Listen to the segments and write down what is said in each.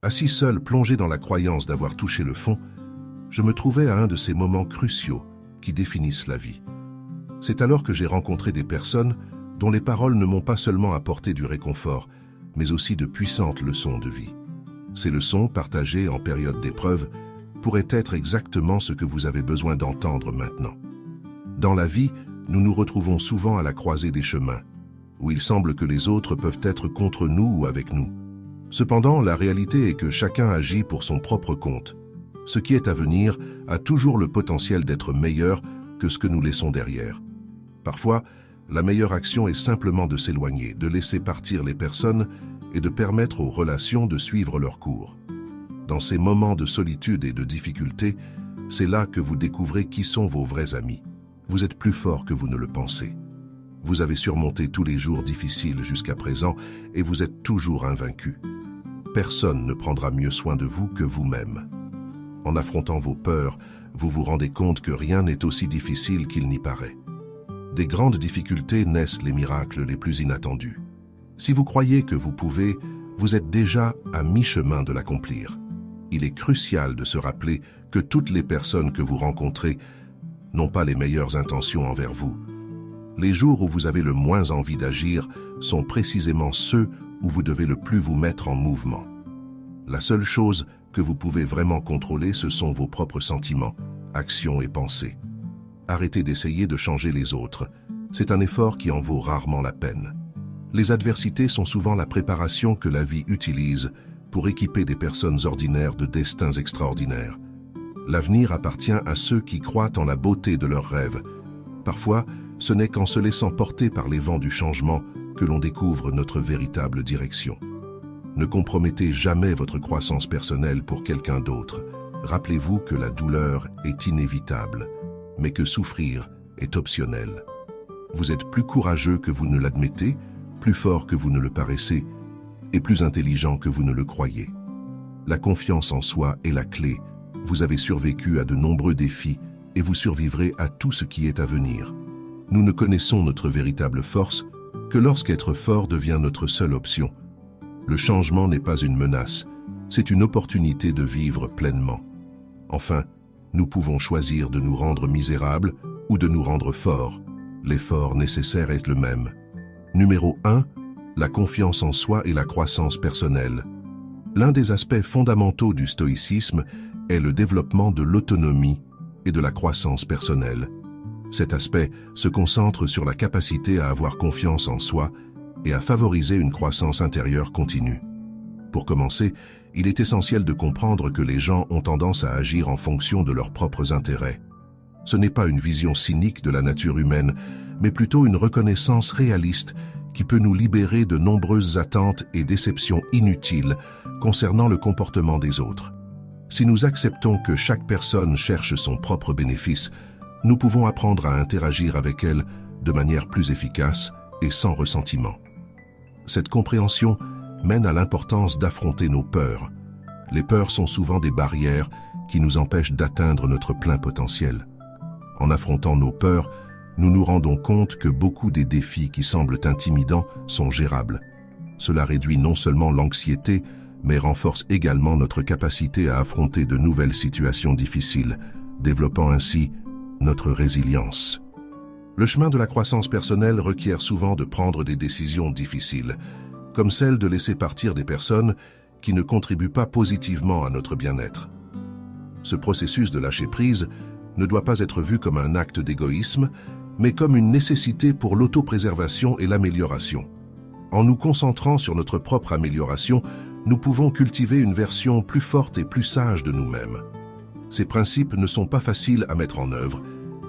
Assis seul, plongé dans la croyance d'avoir touché le fond, je me trouvais à un de ces moments cruciaux qui définissent la vie. C'est alors que j'ai rencontré des personnes dont les paroles ne m'ont pas seulement apporté du réconfort, mais aussi de puissantes leçons de vie. Ces leçons, partagées en période d'épreuve, pourraient être exactement ce que vous avez besoin d'entendre maintenant. Dans la vie, nous nous retrouvons souvent à la croisée des chemins, où il semble que les autres peuvent être contre nous ou avec nous. Cependant, la réalité est que chacun agit pour son propre compte. Ce qui est à venir a toujours le potentiel d'être meilleur que ce que nous laissons derrière. Parfois, la meilleure action est simplement de s'éloigner, de laisser partir les personnes et de permettre aux relations de suivre leur cours. Dans ces moments de solitude et de difficulté, c'est là que vous découvrez qui sont vos vrais amis. Vous êtes plus fort que vous ne le pensez. Vous avez surmonté tous les jours difficiles jusqu'à présent et vous êtes toujours invaincu. Personne ne prendra mieux soin de vous que vous-même. En affrontant vos peurs, vous vous rendez compte que rien n'est aussi difficile qu'il n'y paraît. Des grandes difficultés naissent les miracles les plus inattendus. Si vous croyez que vous pouvez, vous êtes déjà à mi-chemin de l'accomplir. Il est crucial de se rappeler que toutes les personnes que vous rencontrez n'ont pas les meilleures intentions envers vous. Les jours où vous avez le moins envie d'agir sont précisément ceux où vous devez le plus vous mettre en mouvement. La seule chose que vous pouvez vraiment contrôler, ce sont vos propres sentiments, actions et pensées. Arrêtez d'essayer de changer les autres. C'est un effort qui en vaut rarement la peine. Les adversités sont souvent la préparation que la vie utilise pour équiper des personnes ordinaires de destins extraordinaires. L'avenir appartient à ceux qui croient en la beauté de leurs rêves. Parfois, ce n'est qu'en se laissant porter par les vents du changement que l'on découvre notre véritable direction. Ne compromettez jamais votre croissance personnelle pour quelqu'un d'autre. Rappelez-vous que la douleur est inévitable, mais que souffrir est optionnel. Vous êtes plus courageux que vous ne l'admettez, plus fort que vous ne le paraissez, et plus intelligent que vous ne le croyez. La confiance en soi est la clé. Vous avez survécu à de nombreux défis et vous survivrez à tout ce qui est à venir. Nous ne connaissons notre véritable force que lorsqu'être fort devient notre seule option. Le changement n'est pas une menace, c'est une opportunité de vivre pleinement. Enfin, nous pouvons choisir de nous rendre misérables ou de nous rendre forts. L'effort nécessaire est le même. Numéro 1, la confiance en soi et la croissance personnelle. L'un des aspects fondamentaux du stoïcisme est le développement de l'autonomie et de la croissance personnelle. Cet aspect se concentre sur la capacité à avoir confiance en soi et à favoriser une croissance intérieure continue. Pour commencer, il est essentiel de comprendre que les gens ont tendance à agir en fonction de leurs propres intérêts. Ce n'est pas une vision cynique de la nature humaine, mais plutôt une reconnaissance réaliste qui peut nous libérer de nombreuses attentes et déceptions inutiles concernant le comportement des autres. Si nous acceptons que chaque personne cherche son propre bénéfice, nous pouvons apprendre à interagir avec elle de manière plus efficace et sans ressentiment. Cette compréhension mène à l'importance d'affronter nos peurs. Les peurs sont souvent des barrières qui nous empêchent d'atteindre notre plein potentiel. En affrontant nos peurs, nous nous rendons compte que beaucoup des défis qui semblent intimidants sont gérables. Cela réduit non seulement l'anxiété, mais renforce également notre capacité à affronter de nouvelles situations difficiles, développant ainsi notre résilience. Le chemin de la croissance personnelle requiert souvent de prendre des décisions difficiles, comme celle de laisser partir des personnes qui ne contribuent pas positivement à notre bien-être. Ce processus de lâcher prise ne doit pas être vu comme un acte d'égoïsme, mais comme une nécessité pour l'autopréservation et l'amélioration. En nous concentrant sur notre propre amélioration, nous pouvons cultiver une version plus forte et plus sage de nous-mêmes. Ces principes ne sont pas faciles à mettre en œuvre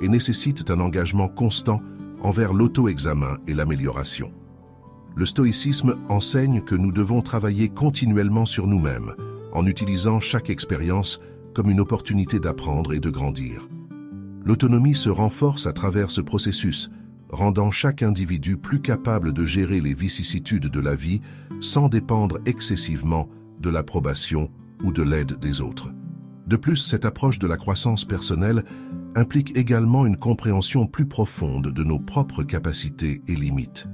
et nécessitent un engagement constant envers l'auto-examen et l'amélioration. Le stoïcisme enseigne que nous devons travailler continuellement sur nous-mêmes, en utilisant chaque expérience comme une opportunité d'apprendre et de grandir. L'autonomie se renforce à travers ce processus, rendant chaque individu plus capable de gérer les vicissitudes de la vie sans dépendre excessivement de l'approbation ou de l'aide des autres. De plus, cette approche de la croissance personnelle implique également une compréhension plus profonde de nos propres capacités et limites.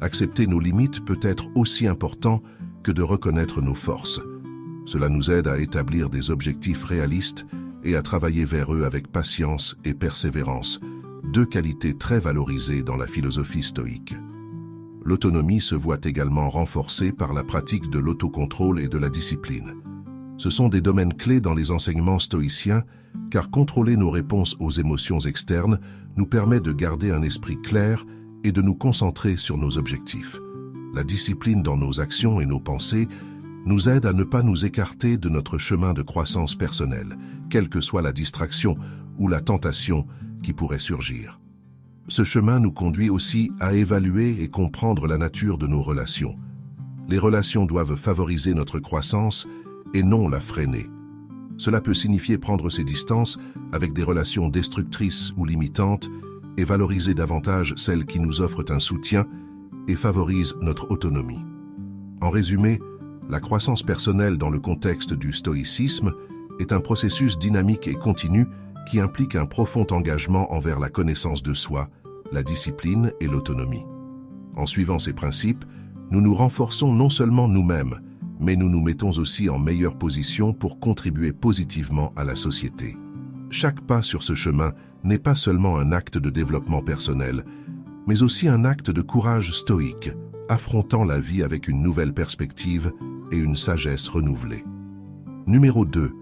Accepter nos limites peut être aussi important que de reconnaître nos forces. Cela nous aide à établir des objectifs réalistes et à travailler vers eux avec patience et persévérance, deux qualités très valorisées dans la philosophie stoïque. L'autonomie se voit également renforcée par la pratique de l'autocontrôle et de la discipline. Ce sont des domaines clés dans les enseignements stoïciens, car contrôler nos réponses aux émotions externes nous permet de garder un esprit clair et de nous concentrer sur nos objectifs. La discipline dans nos actions et nos pensées nous aide à ne pas nous écarter de notre chemin de croissance personnelle, quelle que soit la distraction ou la tentation qui pourrait surgir. Ce chemin nous conduit aussi à évaluer et comprendre la nature de nos relations. Les relations doivent favoriser notre croissance et non la freiner. Cela peut signifier prendre ses distances avec des relations destructrices ou limitantes et valoriser davantage celles qui nous offrent un soutien et favorisent notre autonomie. En résumé, la croissance personnelle dans le contexte du stoïcisme est un processus dynamique et continu qui implique un profond engagement envers la connaissance de soi, la discipline et l'autonomie. En suivant ces principes, nous nous renforçons non seulement nous-mêmes, mais nous nous mettons aussi en meilleure position pour contribuer positivement à la société. Chaque pas sur ce chemin n'est pas seulement un acte de développement personnel, mais aussi un acte de courage stoïque, affrontant la vie avec une nouvelle perspective et une sagesse renouvelée. Numéro 2.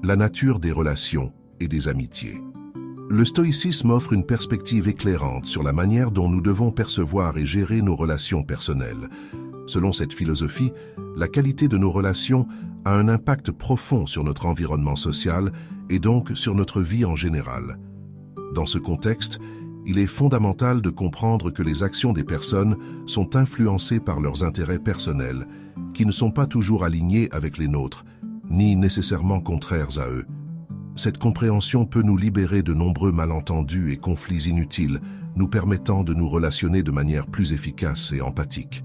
La nature des relations et des amitiés. Le stoïcisme offre une perspective éclairante sur la manière dont nous devons percevoir et gérer nos relations personnelles. Selon cette philosophie, la qualité de nos relations a un impact profond sur notre environnement social et donc sur notre vie en général. Dans ce contexte, il est fondamental de comprendre que les actions des personnes sont influencées par leurs intérêts personnels, qui ne sont pas toujours alignés avec les nôtres, ni nécessairement contraires à eux. Cette compréhension peut nous libérer de nombreux malentendus et conflits inutiles, nous permettant de nous relationner de manière plus efficace et empathique.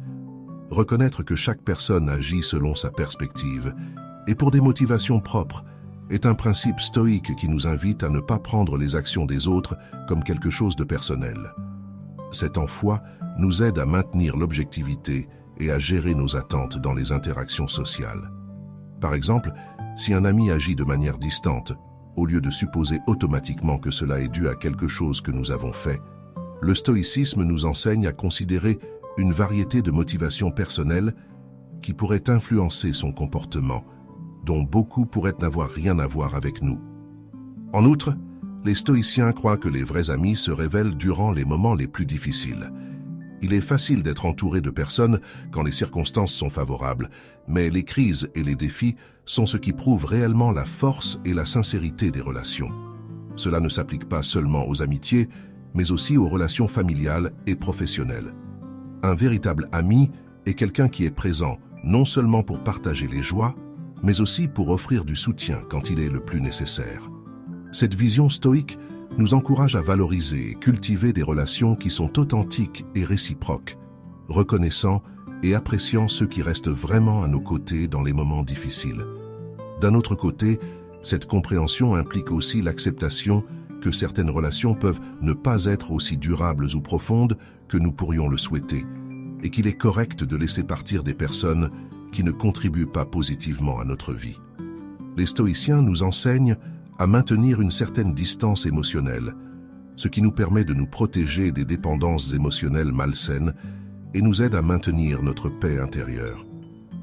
Reconnaître que chaque personne agit selon sa perspective et pour des motivations propres est un principe stoïque qui nous invite à ne pas prendre les actions des autres comme quelque chose de personnel. Cette foi nous aide à maintenir l'objectivité et à gérer nos attentes dans les interactions sociales. Par exemple, si un ami agit de manière distante, au lieu de supposer automatiquement que cela est dû à quelque chose que nous avons fait, le stoïcisme nous enseigne à considérer une variété de motivations personnelles qui pourraient influencer son comportement, dont beaucoup pourraient n'avoir rien à voir avec nous. En outre, les stoïciens croient que les vrais amis se révèlent durant les moments les plus difficiles. Il est facile d'être entouré de personnes quand les circonstances sont favorables, mais les crises et les défis sont ce qui prouve réellement la force et la sincérité des relations. Cela ne s'applique pas seulement aux amitiés, mais aussi aux relations familiales et professionnelles. Un véritable ami est quelqu'un qui est présent non seulement pour partager les joies, mais aussi pour offrir du soutien quand il est le plus nécessaire. Cette vision stoïque nous encourage à valoriser et cultiver des relations qui sont authentiques et réciproques, reconnaissant et appréciant ceux qui restent vraiment à nos côtés dans les moments difficiles. D'un autre côté, cette compréhension implique aussi l'acceptation que certaines relations peuvent ne pas être aussi durables ou profondes que nous pourrions le souhaiter, et qu'il est correct de laisser partir des personnes qui ne contribuent pas positivement à notre vie. Les stoïciens nous enseignent à maintenir une certaine distance émotionnelle, ce qui nous permet de nous protéger des dépendances émotionnelles malsaines et nous aide à maintenir notre paix intérieure.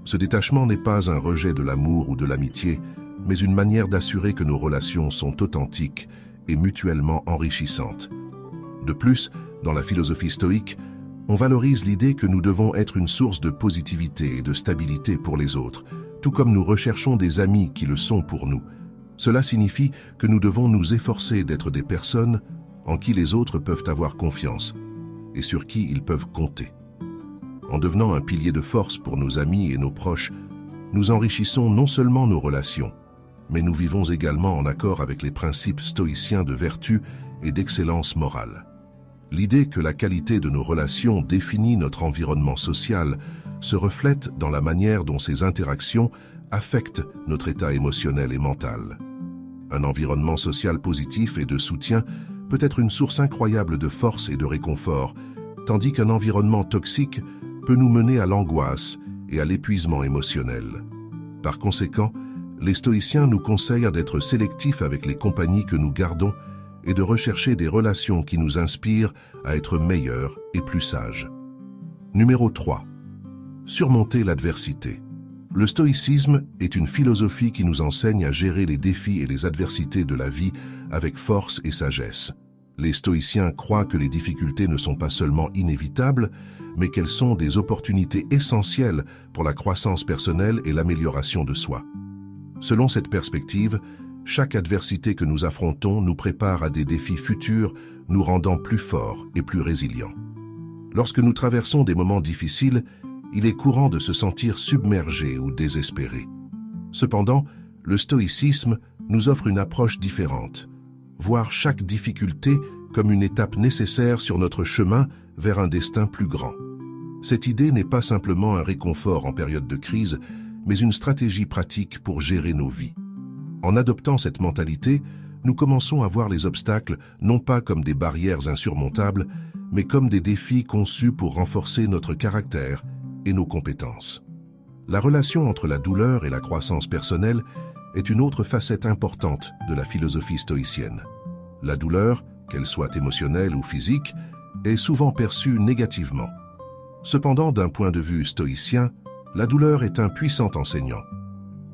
Ce détachement n'est pas un rejet de l'amour ou de l'amitié, mais une manière d'assurer que nos relations sont authentiques et mutuellement enrichissantes. De plus, dans la philosophie stoïque, on valorise l'idée que nous devons être une source de positivité et de stabilité pour les autres, tout comme nous recherchons des amis qui le sont pour nous. Cela signifie que nous devons nous efforcer d'être des personnes en qui les autres peuvent avoir confiance et sur qui ils peuvent compter. En devenant un pilier de force pour nos amis et nos proches, nous enrichissons non seulement nos relations, mais nous vivons également en accord avec les principes stoïciens de vertu et d'excellence morale. L'idée que la qualité de nos relations définit notre environnement social se reflète dans la manière dont ces interactions affectent notre état émotionnel et mental. Un environnement social positif et de soutien peut être une source incroyable de force et de réconfort, tandis qu'un environnement toxique peut nous mener à l'angoisse et à l'épuisement émotionnel. Par conséquent, les stoïciens nous conseillent d'être sélectifs avec les compagnies que nous gardons et de rechercher des relations qui nous inspirent à être meilleurs et plus sages. Numéro 3. Surmonter l'adversité. Le stoïcisme est une philosophie qui nous enseigne à gérer les défis et les adversités de la vie avec force et sagesse. Les stoïciens croient que les difficultés ne sont pas seulement inévitables, mais qu'elles sont des opportunités essentielles pour la croissance personnelle et l'amélioration de soi. Selon cette perspective, chaque adversité que nous affrontons nous prépare à des défis futurs, nous rendant plus forts et plus résilients. Lorsque nous traversons des moments difficiles, il est courant de se sentir submergé ou désespéré. Cependant, le stoïcisme nous offre une approche différente. Voir chaque difficulté comme une étape nécessaire sur notre chemin vers un destin plus grand. Cette idée n'est pas simplement un réconfort en période de crise, mais une stratégie pratique pour gérer nos vies. En adoptant cette mentalité, nous commençons à voir les obstacles non pas comme des barrières insurmontables, mais comme des défis conçus pour renforcer notre caractère et nos compétences. La relation entre la douleur et la croissance personnelle est une autre facette importante de la philosophie stoïcienne. La douleur, qu'elle soit émotionnelle ou physique, est souvent perçue négativement. Cependant, d'un point de vue stoïcien, la douleur est un puissant enseignant.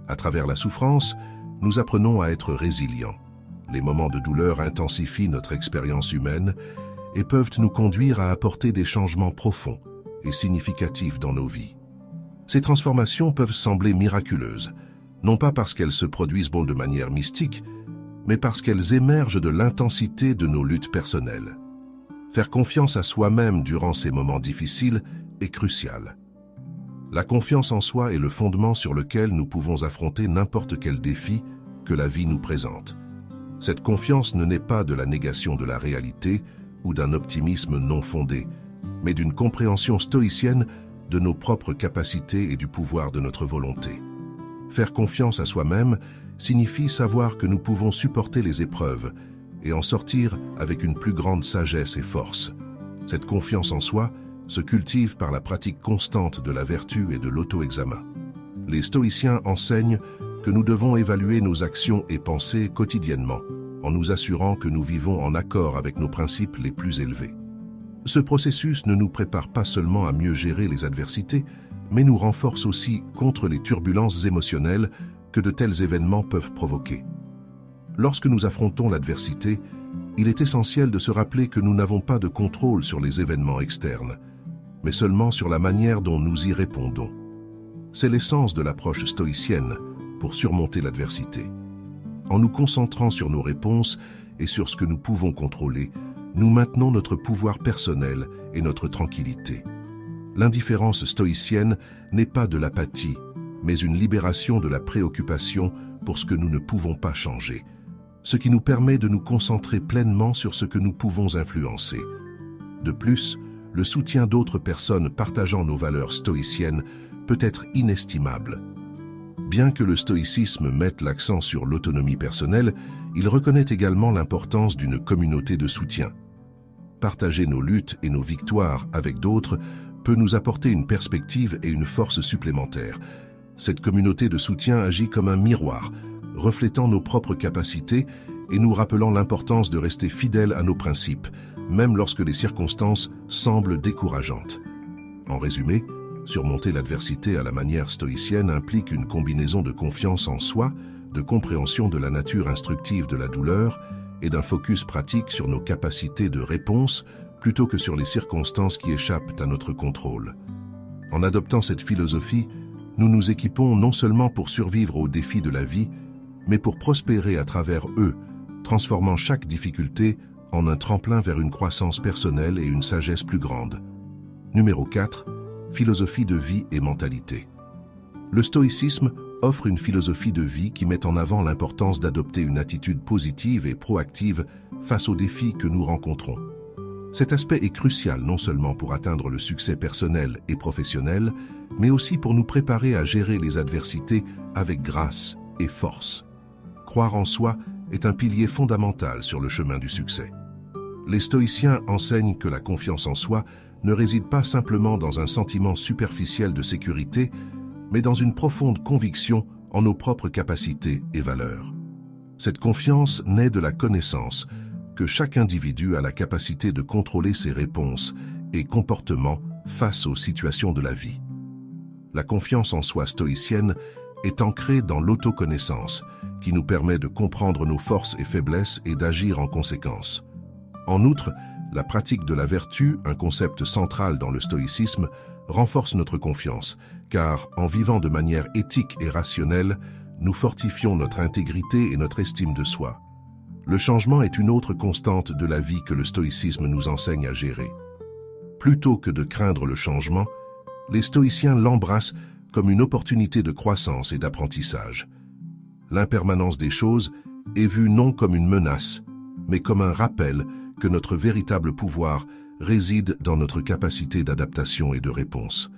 À travers la souffrance, nous apprenons à être résilients. Les moments de douleur intensifient notre expérience humaine et peuvent nous conduire à apporter des changements profonds et significatifs dans nos vies. Ces transformations peuvent sembler miraculeuses, non pas parce qu'elles se produisent de manière mystique, mais parce qu'elles émergent de l'intensité de nos luttes personnelles. Faire confiance à soi-même durant ces moments difficiles est crucial. La confiance en soi est le fondement sur lequel nous pouvons affronter n'importe quel défi que la vie nous présente. Cette confiance ne naît pas de la négation de la réalité ou d'un optimisme non fondé, mais d'une compréhension stoïcienne de nos propres capacités et du pouvoir de notre volonté. Faire confiance à soi-même signifie savoir que nous pouvons supporter les épreuves et en sortir avec une plus grande sagesse et force. Cette confiance en soi se cultive par la pratique constante de la vertu et de l'auto-examen. Les stoïciens enseignent que nous devons évaluer nos actions et pensées quotidiennement, en nous assurant que nous vivons en accord avec nos principes les plus élevés. Ce processus ne nous prépare pas seulement à mieux gérer les adversités, mais nous renforce aussi contre les turbulences émotionnelles que de tels événements peuvent provoquer. Lorsque nous affrontons l'adversité, il est essentiel de se rappeler que nous n'avons pas de contrôle sur les événements externes, mais seulement sur la manière dont nous y répondons. C'est l'essence de l'approche stoïcienne pour surmonter l'adversité. En nous concentrant sur nos réponses et sur ce que nous pouvons contrôler, nous maintenons notre pouvoir personnel et notre tranquillité. L'indifférence stoïcienne n'est pas de l'apathie, mais une libération de la préoccupation pour ce que nous ne pouvons pas changer, ce qui nous permet de nous concentrer pleinement sur ce que nous pouvons influencer. De plus, le soutien d'autres personnes partageant nos valeurs stoïciennes peut être inestimable. Bien que le stoïcisme mette l'accent sur l'autonomie personnelle, il reconnaît également l'importance d'une communauté de soutien. Partager nos luttes et nos victoires avec d'autres peut nous apporter une perspective et une force supplémentaires. Cette communauté de soutien agit comme un miroir, reflétant nos propres capacités et nous rappelant l'importance de rester fidèles à nos principes, même lorsque les circonstances semblent décourageantes. En résumé, surmonter l'adversité à la manière stoïcienne implique une combinaison de confiance en soi, de compréhension de la nature instructive de la douleur et d'un focus pratique sur nos capacités de réponse plutôt que sur les circonstances qui échappent à notre contrôle. En adoptant cette philosophie, nous nous équipons non seulement pour survivre aux défis de la vie, mais pour prospérer à travers eux, transformant chaque difficulté en un tremplin vers une croissance personnelle et une sagesse plus grande. Numéro 4. Philosophie de vie et mentalité. Le stoïcisme offre une philosophie de vie qui met en avant l'importance d'adopter une attitude positive et proactive face aux défis que nous rencontrons. Cet aspect est crucial non seulement pour atteindre le succès personnel et professionnel, mais aussi pour nous préparer à gérer les adversités avec grâce et force. Croire en soi est un pilier fondamental sur le chemin du succès. Les stoïciens enseignent que la confiance en soi ne réside pas simplement dans un sentiment superficiel de sécurité, mais dans une profonde conviction en nos propres capacités et valeurs. Cette confiance naît de la connaissance que chaque individu a la capacité de contrôler ses réponses et comportements face aux situations de la vie. La confiance en soi stoïcienne est ancrée dans l'autoconnaissance, qui nous permet de comprendre nos forces et faiblesses et d'agir en conséquence. En outre, la pratique de la vertu, un concept central dans le stoïcisme, renforce notre confiance, car en vivant de manière éthique et rationnelle, nous fortifions notre intégrité et notre estime de soi. Le changement est une autre constante de la vie que le stoïcisme nous enseigne à gérer. Plutôt que de craindre le changement, les stoïciens l'embrassent comme une opportunité de croissance et d'apprentissage. L'impermanence des choses est vue non comme une menace, mais comme un rappel que notre véritable pouvoir réside dans notre capacité d'adaptation et de réponse.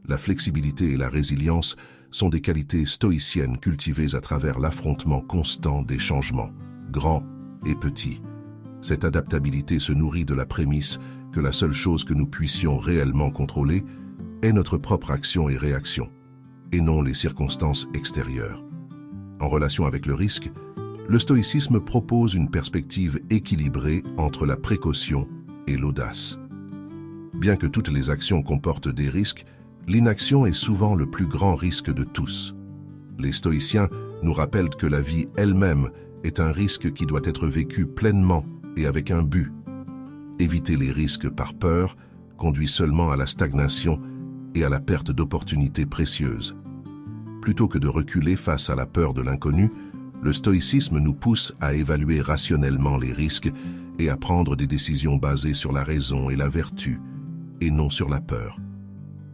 La flexibilité et la résilience sont des qualités stoïciennes cultivées à travers l'affrontement constant des changements, grands et petits. Cette adaptabilité se nourrit de la prémisse que la seule chose que nous puissions réellement contrôler est notre propre action et réaction, et non les circonstances extérieures. En relation avec le risque, le stoïcisme propose une perspective équilibrée entre la précaution et l'audace. Bien que toutes les actions comportent des risques, l'inaction est souvent le plus grand risque de tous. Les stoïciens nous rappellent que la vie elle-même est un risque qui doit être vécu pleinement et avec un but. Éviter les risques par peur conduit seulement à la stagnation et à la perte d'opportunités précieuses. Plutôt que de reculer face à la peur de l'inconnu, le stoïcisme nous pousse à évaluer rationnellement les risques et à prendre des décisions basées sur la raison et la vertu, et non sur la peur.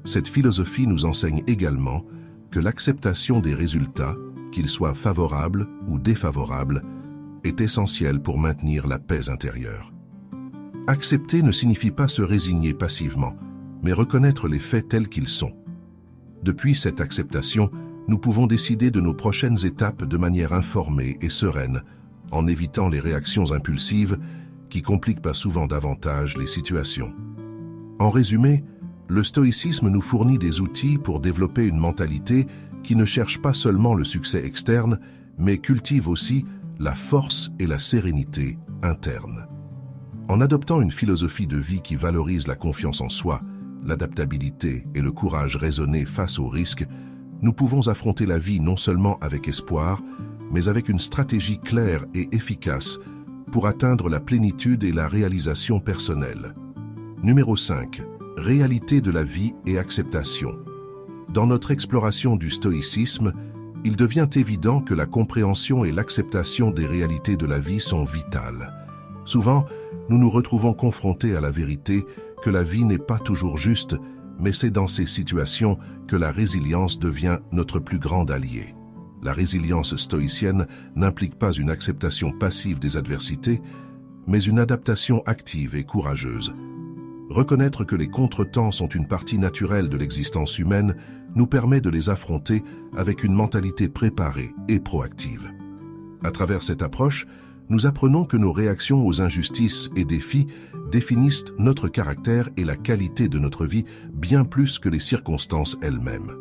Cette philosophie nous enseigne également que l'acceptation des résultats, qu'ils soient favorables ou défavorables, est essentielle pour maintenir la paix intérieure. Accepter ne signifie pas se résigner passivement, mais reconnaître les faits tels qu'ils sont. Depuis cette acceptation, nous pouvons décider de nos prochaines étapes de manière informée et sereine, en évitant les réactions impulsives qui compliquent pas souvent davantage les situations. En résumé, le stoïcisme nous fournit des outils pour développer une mentalité qui ne cherche pas seulement le succès externe, mais cultive aussi la force et la sérénité interne. En adoptant une philosophie de vie qui valorise la confiance en soi, l'adaptabilité et le courage raisonné face aux risques, nous pouvons affronter la vie non seulement avec espoir, mais avec une stratégie claire et efficace pour atteindre la plénitude et la réalisation personnelle. Numéro 5. Réalité de la vie et acceptation. Dans notre exploration du stoïcisme, il devient évident que la compréhension et l'acceptation des réalités de la vie sont vitales. Souvent, nous nous retrouvons confrontés à la vérité que la vie n'est pas toujours juste, mais c'est dans ces situations que la résilience devient notre plus grand allié. La résilience stoïcienne n'implique pas une acceptation passive des adversités, mais une adaptation active et courageuse. Reconnaître que les contretemps sont une partie naturelle de l'existence humaine nous permet de les affronter avec une mentalité préparée et proactive. À travers cette approche, nous apprenons que nos réactions aux injustices et défis définissent notre caractère et la qualité de notre vie bien plus que les circonstances elles-mêmes.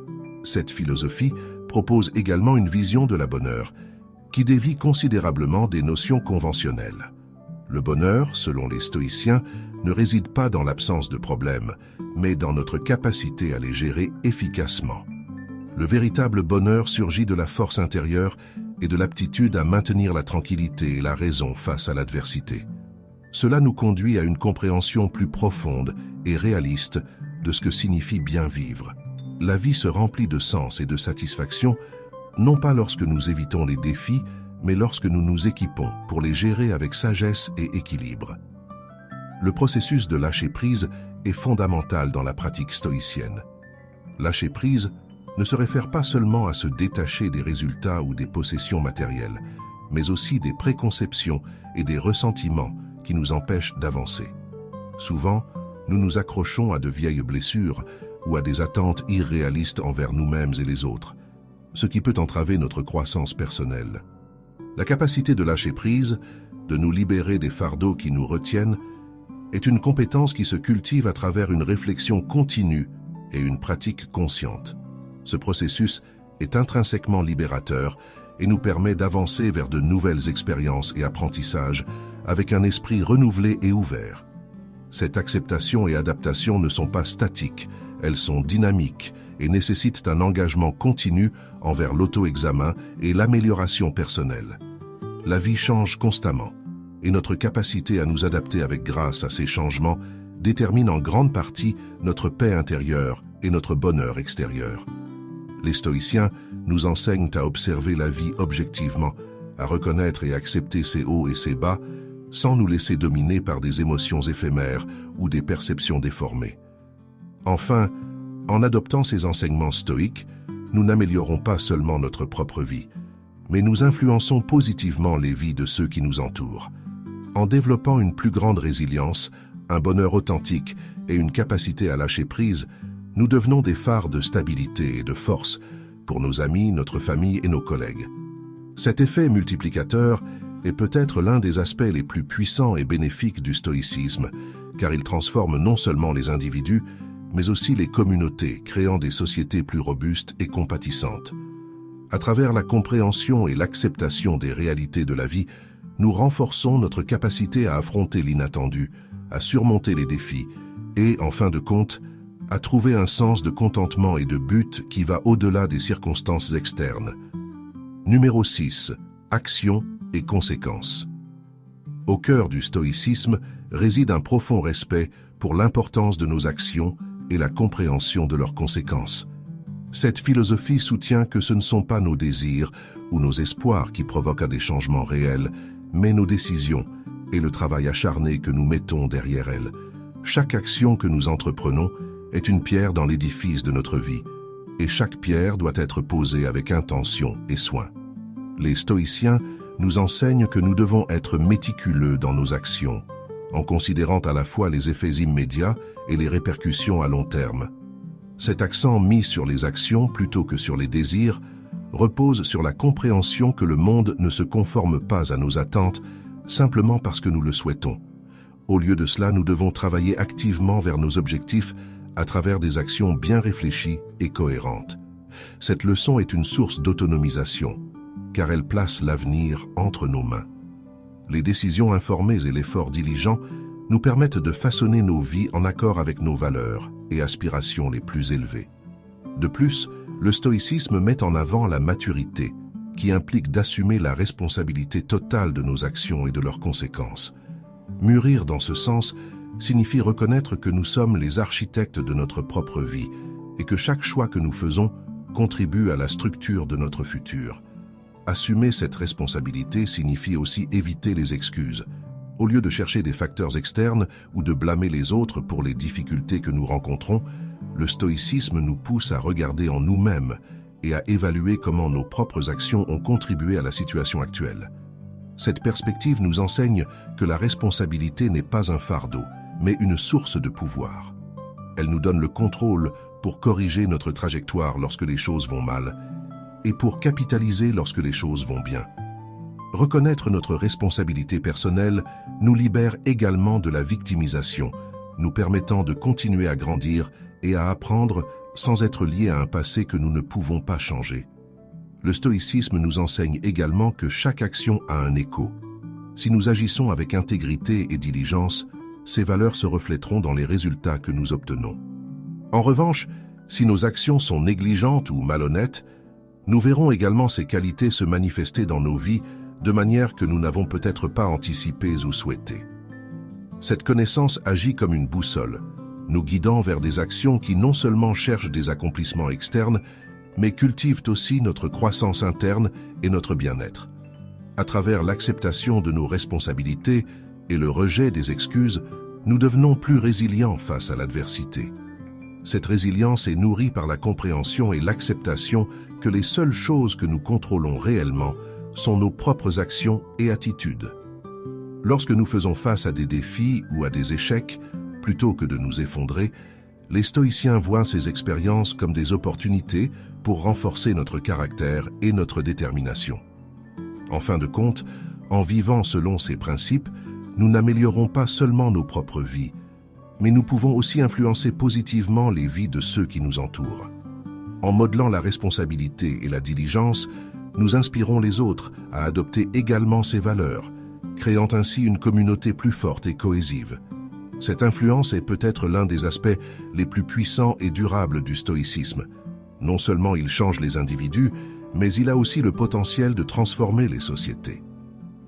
Cette philosophie propose également une vision de la bonheur, qui dévie considérablement des notions conventionnelles. Le bonheur, selon les stoïciens, ne réside pas dans l'absence de problèmes, mais dans notre capacité à les gérer efficacement. Le véritable bonheur surgit de la force intérieure et de l'aptitude à maintenir la tranquillité et la raison face à l'adversité. Cela nous conduit à une compréhension plus profonde et réaliste de ce que signifie bien vivre. La vie se remplit de sens et de satisfaction, non pas lorsque nous évitons les défis, mais lorsque nous nous équipons pour les gérer avec sagesse et équilibre. Le processus de lâcher prise est fondamental dans la pratique stoïcienne. Lâcher prise ne se réfère pas seulement à se détacher des résultats ou des possessions matérielles, mais aussi des préconceptions et des ressentiments qui nous empêchent d'avancer. Souvent, nous nous accrochons à de vieilles blessures ou à des attentes irréalistes envers nous-mêmes et les autres, ce qui peut entraver notre croissance personnelle. La capacité de lâcher prise, de nous libérer des fardeaux qui nous retiennent, est une compétence qui se cultive à travers une réflexion continue et une pratique consciente. Ce processus est intrinsèquement libérateur et nous permet d'avancer vers de nouvelles expériences et apprentissages avec un esprit renouvelé et ouvert. Cette acceptation et adaptation ne sont pas statiques, elles sont dynamiques et nécessitent un engagement continu envers l'auto-examen et l'amélioration personnelle. La vie change constamment et notre capacité à nous adapter avec grâce à ces changements détermine en grande partie notre paix intérieure et notre bonheur extérieur. Les stoïciens nous enseignent à observer la vie objectivement, à reconnaître et accepter ses hauts et ses bas, sans nous laisser dominer par des émotions éphémères ou des perceptions déformées. Enfin, en adoptant ces enseignements stoïques, nous n'améliorons pas seulement notre propre vie, mais nous influençons positivement les vies de ceux qui nous entourent. En développant une plus grande résilience, un bonheur authentique et une capacité à lâcher prise, nous devenons des phares de stabilité et de force pour nos amis, notre famille et nos collègues. Cet effet multiplicateur est peut-être l'un des aspects les plus puissants et bénéfiques du stoïcisme, car il transforme non seulement les individus, mais aussi les communautés, créant des sociétés plus robustes et compatissantes. À travers la compréhension et l'acceptation des réalités de la vie, nous renforçons notre capacité à affronter l'inattendu, à surmonter les défis et, en fin de compte, à trouver un sens de contentement et de but qui va au-delà des circonstances externes. Numéro 6. Action et conséquences. Au cœur du stoïcisme réside un profond respect pour l'importance de nos actions et la compréhension de leurs conséquences. Cette philosophie soutient que ce ne sont pas nos désirs ou nos espoirs qui provoquent des changements réels, mais nos décisions et le travail acharné que nous mettons derrière elles. Chaque action que nous entreprenons est une pierre dans l'édifice de notre vie, et chaque pierre doit être posée avec intention et soin. Les stoïciens nous enseignent que nous devons être méticuleux dans nos actions, en considérant à la fois les effets immédiats et les répercussions à long terme. Cet accent mis sur les actions plutôt que sur les désirs repose sur la compréhension que le monde ne se conforme pas à nos attentes simplement parce que nous le souhaitons. Au lieu de cela, nous devons travailler activement vers nos objectifs à travers des actions bien réfléchies et cohérentes. Cette leçon est une source d'autonomisation, car elle place l'avenir entre nos mains. Les décisions informées et l'effort diligent nous permettent de façonner nos vies en accord avec nos valeurs et aspirations les plus élevées. De plus, le stoïcisme met en avant la maturité, qui implique d'assumer la responsabilité totale de nos actions et de leurs conséquences. Mûrir dans ce sens signifie reconnaître que nous sommes les architectes de notre propre vie et que chaque choix que nous faisons contribue à la structure de notre futur. Assumer cette responsabilité signifie aussi éviter les excuses. Au lieu de chercher des facteurs externes ou de blâmer les autres pour les difficultés que nous rencontrons, le stoïcisme nous pousse à regarder en nous-mêmes et à évaluer comment nos propres actions ont contribué à la situation actuelle. Cette perspective nous enseigne que la responsabilité n'est pas un fardeau, mais une source de pouvoir. Elle nous donne le contrôle pour corriger notre trajectoire lorsque les choses vont mal et pour capitaliser lorsque les choses vont bien. Reconnaître notre responsabilité personnelle nous libère également de la victimisation, nous permettant de continuer à grandir et à apprendre sans être liés à un passé que nous ne pouvons pas changer. Le stoïcisme nous enseigne également que chaque action a un écho. Si nous agissons avec intégrité et diligence, ces valeurs se reflèteront dans les résultats que nous obtenons. En revanche, si nos actions sont négligentes ou malhonnêtes, nous verrons également ces qualités se manifester dans nos vies de manière que nous n'avons peut-être pas anticipées ou souhaitées. Cette connaissance agit comme une boussole, nous guidant vers des actions qui non seulement cherchent des accomplissements externes, mais cultivent aussi notre croissance interne et notre bien-être. À travers l'acceptation de nos responsabilités et le rejet des excuses, nous devenons plus résilients face à l'adversité. Cette résilience est nourrie par la compréhension et l'acceptation que les seules choses que nous contrôlons réellement sont nos propres actions et attitudes. Lorsque nous faisons face à des défis ou à des échecs, plutôt que de nous effondrer, les stoïciens voient ces expériences comme des opportunités pour renforcer notre caractère et notre détermination. En fin de compte, en vivant selon ces principes, nous n'améliorons pas seulement nos propres vies, mais nous pouvons aussi influencer positivement les vies de ceux qui nous entourent. En modelant la responsabilité et la diligence, nous inspirons les autres à adopter également ces valeurs, créant ainsi une communauté plus forte et cohésive. Cette influence est peut-être l'un des aspects les plus puissants et durables du stoïcisme. Non seulement il change les individus, mais il a aussi le potentiel de transformer les sociétés.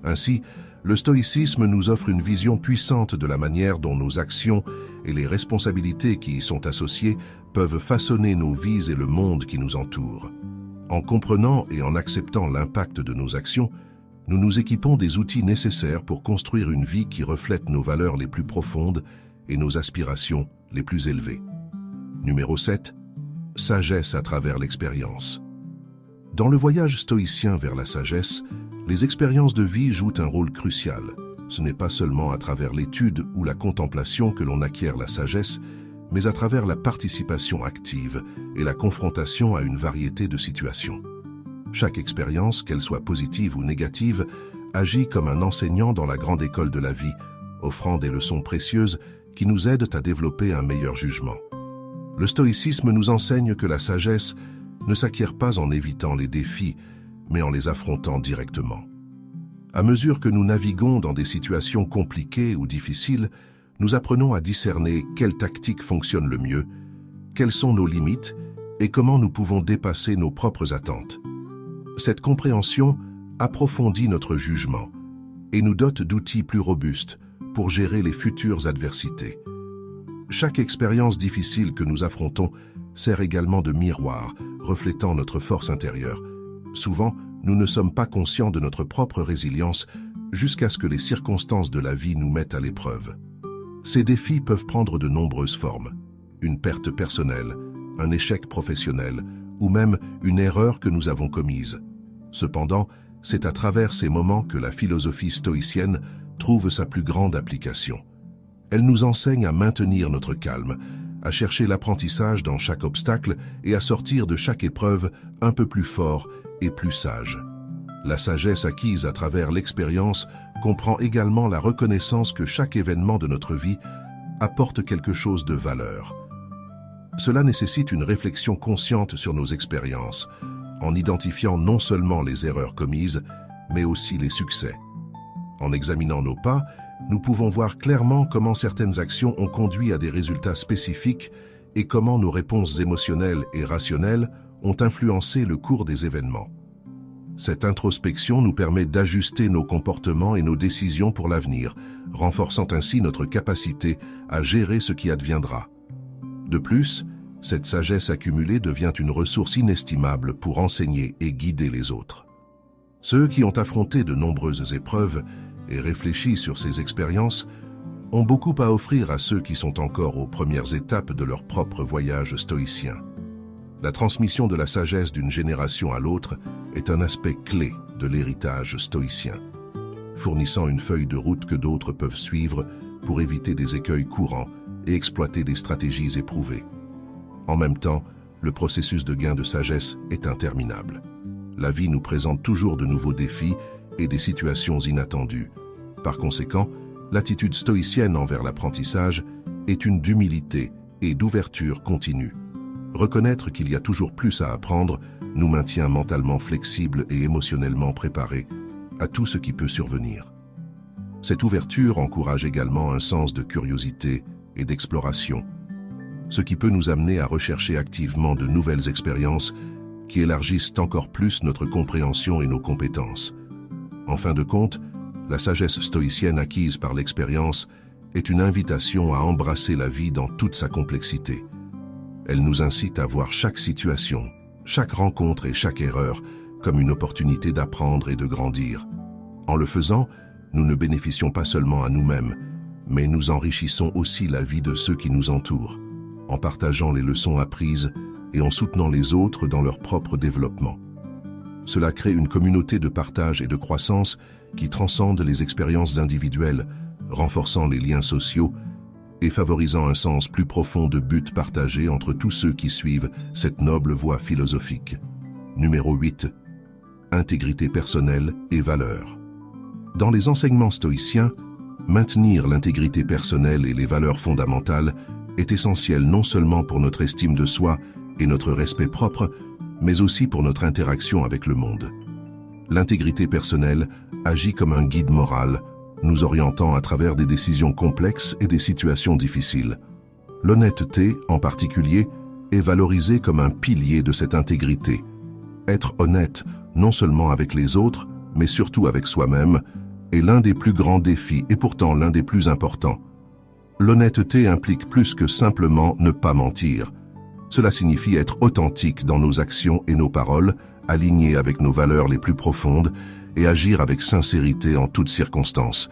Ainsi, le stoïcisme nous offre une vision puissante de la manière dont nos actions et les responsabilités qui y sont associées peuvent façonner nos vies et le monde qui nous entoure. En comprenant et en acceptant l'impact de nos actions, nous nous équipons des outils nécessaires pour construire une vie qui reflète nos valeurs les plus profondes et nos aspirations les plus élevées. Numéro 7. Sagesse à travers l'expérience. Dans le voyage stoïcien vers la sagesse, les expériences de vie jouent un rôle crucial. Ce n'est pas seulement à travers l'étude ou la contemplation que l'on acquiert la sagesse, mais à travers la participation active et la confrontation à une variété de situations. Chaque expérience, qu'elle soit positive ou négative, agit comme un enseignant dans la grande école de la vie, offrant des leçons précieuses qui nous aident à développer un meilleur jugement. Le stoïcisme nous enseigne que la sagesse ne s'acquiert pas en évitant les défis, mais en les affrontant directement. À mesure que nous naviguons dans des situations compliquées ou difficiles, nous apprenons à discerner quelle tactique fonctionne le mieux, quelles sont nos limites et comment nous pouvons dépasser nos propres attentes. Cette compréhension approfondit notre jugement et nous dote d'outils plus robustes pour gérer les futures adversités. Chaque expérience difficile que nous affrontons sert également de miroir, reflétant notre force intérieure. Souvent, nous ne sommes pas conscients de notre propre résilience jusqu'à ce que les circonstances de la vie nous mettent à l'épreuve. Ces défis peuvent prendre de nombreuses formes. Une perte personnelle, un échec professionnel ou même une erreur que nous avons commise. Cependant, c'est à travers ces moments que la philosophie stoïcienne trouve sa plus grande application. Elle nous enseigne à maintenir notre calme, à chercher l'apprentissage dans chaque obstacle et à sortir de chaque épreuve un peu plus fort et plus sage. La sagesse acquise à travers l'expérience comprend également la reconnaissance que chaque événement de notre vie apporte quelque chose de valeur. Cela nécessite une réflexion consciente sur nos expériences, en identifiant non seulement les erreurs commises, mais aussi les succès. En examinant nos pas, nous pouvons voir clairement comment certaines actions ont conduit à des résultats spécifiques et comment nos réponses émotionnelles et rationnelles ont influencé le cours des événements. Cette introspection nous permet d'ajuster nos comportements et nos décisions pour l'avenir, renforçant ainsi notre capacité à gérer ce qui adviendra. De plus, cette sagesse accumulée devient une ressource inestimable pour enseigner et guider les autres. Ceux qui ont affronté de nombreuses épreuves et réfléchi sur ces expériences ont beaucoup à offrir à ceux qui sont encore aux premières étapes de leur propre voyage stoïcien. La transmission de la sagesse d'une génération à l'autre est un aspect clé de l'héritage stoïcien, fournissant une feuille de route que d'autres peuvent suivre pour éviter des écueils courants et exploiter des stratégies éprouvées. En même temps, le processus de gain de sagesse est interminable. La vie nous présente toujours de nouveaux défis et des situations inattendues. Par conséquent, l'attitude stoïcienne envers l'apprentissage est une d'humilité et d'ouverture continue. Reconnaître qu'il y a toujours plus à apprendre nous maintient mentalement flexibles et émotionnellement préparés à tout ce qui peut survenir. Cette ouverture encourage également un sens de curiosité et d'exploration, ce qui peut nous amener à rechercher activement de nouvelles expériences qui élargissent encore plus notre compréhension et nos compétences. En fin de compte, la sagesse stoïcienne acquise par l'expérience est une invitation à embrasser la vie dans toute sa complexité. Elle nous incite à voir chaque situation, chaque rencontre et chaque erreur comme une opportunité d'apprendre et de grandir. En le faisant, nous ne bénéficions pas seulement à nous-mêmes, mais nous enrichissons aussi la vie de ceux qui nous entourent, en partageant les leçons apprises et en soutenant les autres dans leur propre développement. Cela crée une communauté de partage et de croissance qui transcende les expériences individuelles, renforçant les liens sociaux et favorisant un sens plus profond de but partagé entre tous ceux qui suivent cette noble voie philosophique. Numéro 8. Intégrité personnelle et valeurs. Dans les enseignements stoïciens, maintenir l'intégrité personnelle et les valeurs fondamentales est essentiel non seulement pour notre estime de soi, et notre respect propre, mais aussi pour notre interaction avec le monde. L'intégrité personnelle agit comme un guide moral, nous orientant à travers des décisions complexes et des situations difficiles. L'honnêteté, en particulier, est valorisée comme un pilier de cette intégrité. Être honnête, non seulement avec les autres, mais surtout avec soi-même, est l'un des plus grands défis et pourtant l'un des plus importants. L'honnêteté implique plus que simplement ne pas mentir. Cela signifie être authentique dans nos actions et nos paroles, aligné avec nos valeurs les plus profondes et agir avec sincérité en toutes circonstances.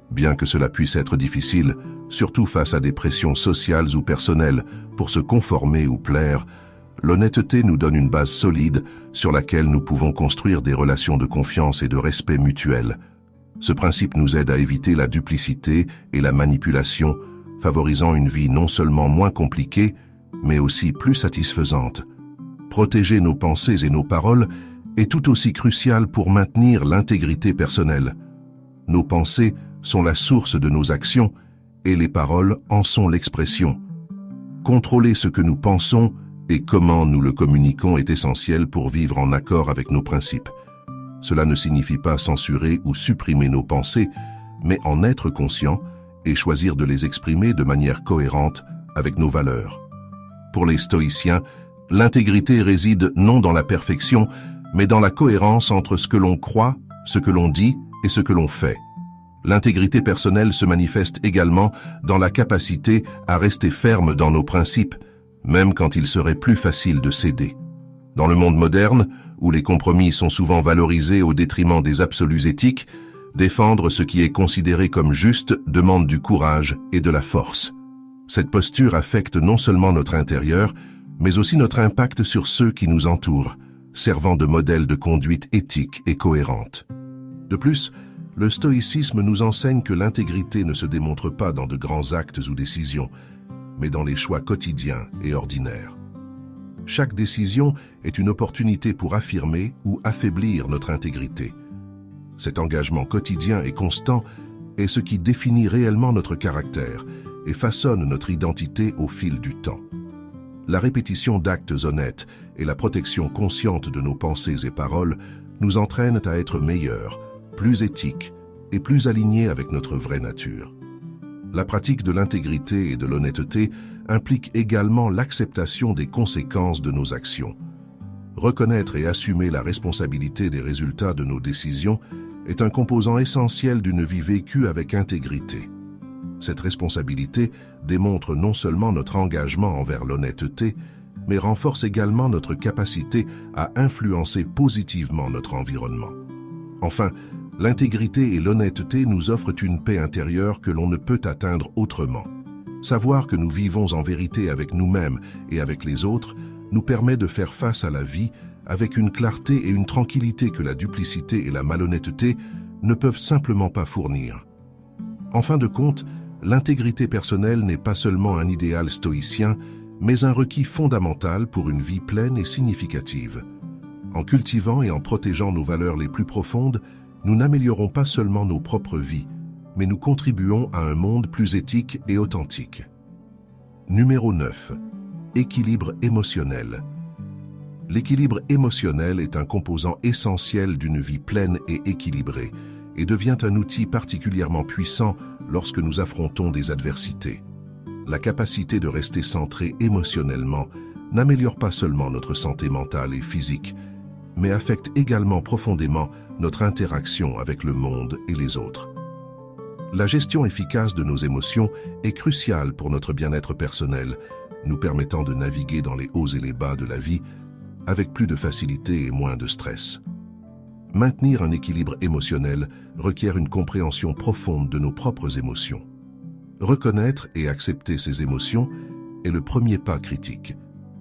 Bien que cela puisse être difficile, surtout face à des pressions sociales ou personnelles, pour se conformer ou plaire, l'honnêteté nous donne une base solide sur laquelle nous pouvons construire des relations de confiance et de respect mutuel. Ce principe nous aide à éviter la duplicité et la manipulation, favorisant une vie non seulement moins compliquée, mais aussi plus satisfaisante. Protéger nos pensées et nos paroles est tout aussi crucial pour maintenir l'intégrité personnelle. Nos pensées sont la source de nos actions et les paroles en sont l'expression. Contrôler ce que nous pensons et comment nous le communiquons est essentiel pour vivre en accord avec nos principes. Cela ne signifie pas censurer ou supprimer nos pensées, mais en être conscient et choisir de les exprimer de manière cohérente avec nos valeurs. Pour les stoïciens, l'intégrité réside non dans la perfection, mais dans la cohérence entre ce que l'on croit, ce que l'on dit et ce que l'on fait. L'intégrité personnelle se manifeste également dans la capacité à rester ferme dans nos principes, même quand il serait plus facile de céder. Dans le monde moderne, où les compromis sont souvent valorisés au détriment des absolus éthiques, défendre ce qui est considéré comme juste demande du courage et de la force. Cette posture affecte non seulement notre intérieur, mais aussi notre impact sur ceux qui nous entourent, servant de modèle de conduite éthique et cohérente. De plus, le stoïcisme nous enseigne que l'intégrité ne se démontre pas dans de grands actes ou décisions, mais dans les choix quotidiens et ordinaires. Chaque décision est une opportunité pour affirmer ou affaiblir notre intégrité. Cet engagement quotidien et constant est ce qui définit réellement notre caractère et façonne notre identité au fil du temps. La répétition d'actes honnêtes et la protection consciente de nos pensées et paroles nous entraînent à être meilleurs, plus éthiques et plus alignés avec notre vraie nature. La pratique de l'intégrité et de l'honnêteté implique également l'acceptation des conséquences de nos actions. Reconnaître et assumer la responsabilité des résultats de nos décisions est un composant essentiel d'une vie vécue avec intégrité. Cette responsabilité démontre non seulement notre engagement envers l'honnêteté, mais renforce également notre capacité à influencer positivement notre environnement. Enfin, l'intégrité et l'honnêteté nous offrent une paix intérieure que l'on ne peut atteindre autrement. Savoir que nous vivons en vérité avec nous-mêmes et avec les autres nous permet de faire face à la vie avec une clarté et une tranquillité que la duplicité et la malhonnêteté ne peuvent simplement pas fournir. En fin de compte, l'intégrité personnelle n'est pas seulement un idéal stoïcien, mais un requis fondamental pour une vie pleine et significative. En cultivant et en protégeant nos valeurs les plus profondes, nous n'améliorons pas seulement nos propres vies, mais nous contribuons à un monde plus éthique et authentique. Numéro 9. Équilibre émotionnel. L'équilibre émotionnel est un composant essentiel d'une vie pleine et équilibrée et devient un outil particulièrement puissant lorsque nous affrontons des adversités. La capacité de rester centré émotionnellement n'améliore pas seulement notre santé mentale et physique, mais affecte également profondément notre interaction avec le monde et les autres. La gestion efficace de nos émotions est cruciale pour notre bien-être personnel, nous permettant de naviguer dans les hauts et les bas de la vie avec plus de facilité et moins de stress. Maintenir un équilibre émotionnel requiert une compréhension profonde de nos propres émotions. Reconnaître et accepter ces émotions est le premier pas critique.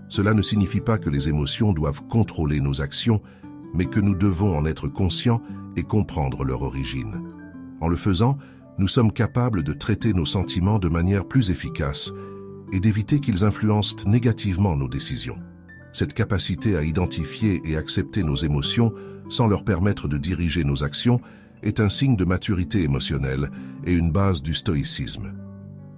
Cela ne signifie pas que les émotions doivent contrôler nos actions, mais que nous devons en être conscients et comprendre leur origine. En le faisant, nous sommes capables de traiter nos sentiments de manière plus efficace et d'éviter qu'ils influencent négativement nos décisions. Cette capacité à identifier et accepter nos émotions sans leur permettre de diriger nos actions est un signe de maturité émotionnelle et une base du stoïcisme.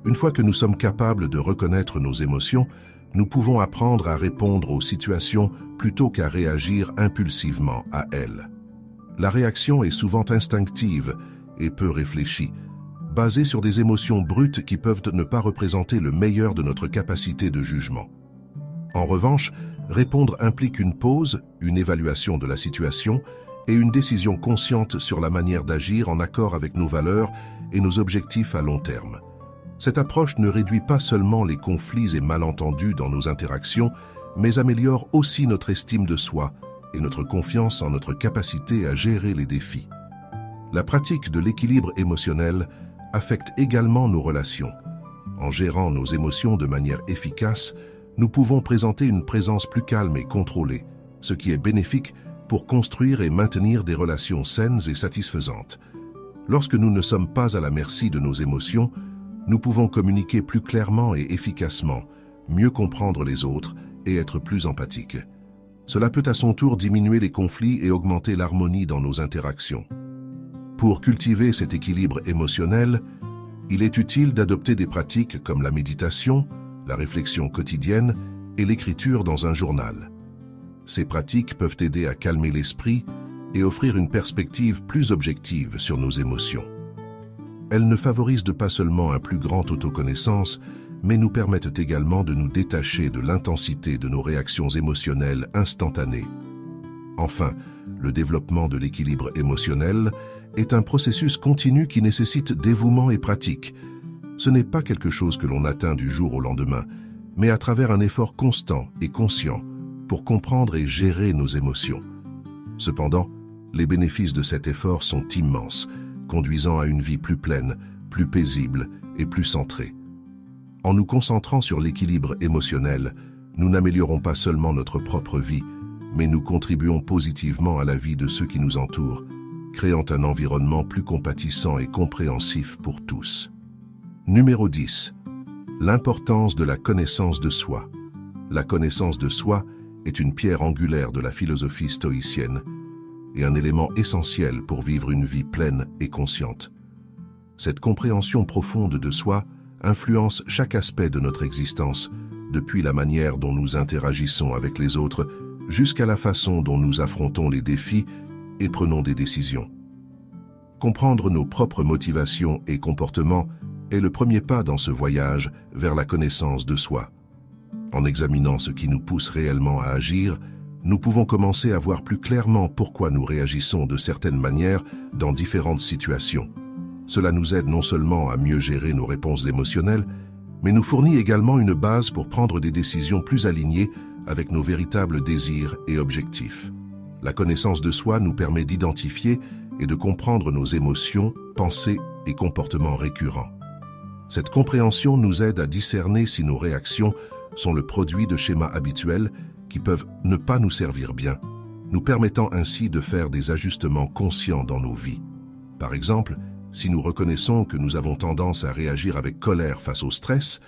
Une fois que nous sommes capables de reconnaître nos émotions, nous pouvons apprendre à répondre aux situations plutôt qu'à réagir impulsivement à elles. La réaction est souvent instinctive et peu réfléchie, basée sur des émotions brutes qui peuvent ne pas représenter le meilleur de notre capacité de jugement. En revanche, répondre implique une pause, une évaluation de la situation et une décision consciente sur la manière d'agir en accord avec nos valeurs et nos objectifs à long terme. Cette approche ne réduit pas seulement les conflits et malentendus dans nos interactions, mais améliore aussi notre estime de soi et notre confiance en notre capacité à gérer les défis. La pratique de l'équilibre émotionnel affecte également nos relations. En gérant nos émotions de manière efficace, nous pouvons présenter une présence plus calme et contrôlée, ce qui est bénéfique pour construire et maintenir des relations saines et satisfaisantes. Lorsque nous ne sommes pas à la merci de nos émotions, nous pouvons communiquer plus clairement et efficacement, mieux comprendre les autres et être plus empathiques. Cela peut à son tour diminuer les conflits et augmenter l'harmonie dans nos interactions. Pour cultiver cet équilibre émotionnel, il est utile d'adopter des pratiques comme la méditation, la réflexion quotidienne et l'écriture dans un journal. Ces pratiques peuvent aider à calmer l'esprit et offrir une perspective plus objective sur nos émotions. Elles ne favorisent pas seulement un plus grand autoconnaissance, mais nous permettent également de nous détacher de l'intensité de nos réactions émotionnelles instantanées. Enfin, le développement de l'équilibre émotionnel est un processus continu qui nécessite dévouement et pratique. Ce n'est pas quelque chose que l'on atteint du jour au lendemain, mais à travers un effort constant et conscient pour comprendre et gérer nos émotions. Cependant, les bénéfices de cet effort sont immenses, conduisant à une vie plus pleine, plus paisible et plus centrée. En nous concentrant sur l'équilibre émotionnel, nous n'améliorons pas seulement notre propre vie, mais nous contribuons positivement à la vie de ceux qui nous entourent, créant un environnement plus compatissant et compréhensif pour tous. Numéro 10. L'importance de la connaissance de soi. La connaissance de soi est une pierre angulaire de la philosophie stoïcienne et un élément essentiel pour vivre une vie pleine et consciente. Cette compréhension profonde de soi influence chaque aspect de notre existence, depuis la manière dont nous interagissons avec les autres jusqu'à la façon dont nous affrontons les défis et prenons des décisions. Comprendre nos propres motivations et comportements est le premier pas dans ce voyage vers la connaissance de soi. En examinant ce qui nous pousse réellement à agir, nous pouvons commencer à voir plus clairement pourquoi nous réagissons de certaines manières dans différentes situations. Cela nous aide non seulement à mieux gérer nos réponses émotionnelles, mais nous fournit également une base pour prendre des décisions plus alignées avec nos véritables désirs et objectifs. La connaissance de soi nous permet d'identifier et de comprendre nos émotions, pensées et comportements récurrents. Cette compréhension nous aide à discerner si nos réactions sont le produit de schémas habituels qui peuvent ne pas nous servir bien, nous permettant ainsi de faire des ajustements conscients dans nos vies. Par exemple, si nous reconnaissons que nous avons tendance à réagir avec colère face au stress,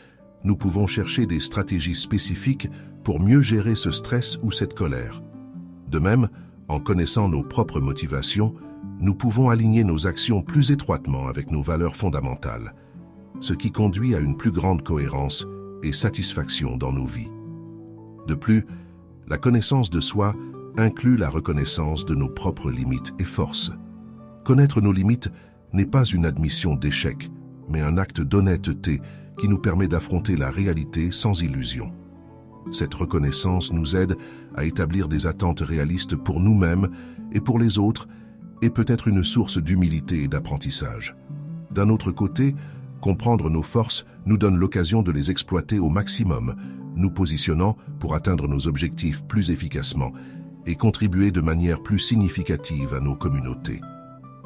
nous pouvons chercher des stratégies spécifiques pour mieux gérer ce stress ou cette colère. De même, en connaissant nos propres motivations, nous pouvons aligner nos actions plus étroitement avec nos valeurs fondamentales, ce qui conduit à une plus grande cohérence et satisfaction dans nos vies. De plus, la connaissance de soi inclut la reconnaissance de nos propres limites et forces. Connaître nos limites n'est pas une admission d'échec, mais un acte d'honnêteté qui nous permet d'affronter la réalité sans illusion. Cette reconnaissance nous aide à établir des attentes réalistes pour nous-mêmes et pour les autres, et peut être une source d'humilité et d'apprentissage. D'un autre côté, comprendre nos forces nous donne l'occasion de les exploiter au maximum, nous positionnant pour atteindre nos objectifs plus efficacement et contribuer de manière plus significative à nos communautés.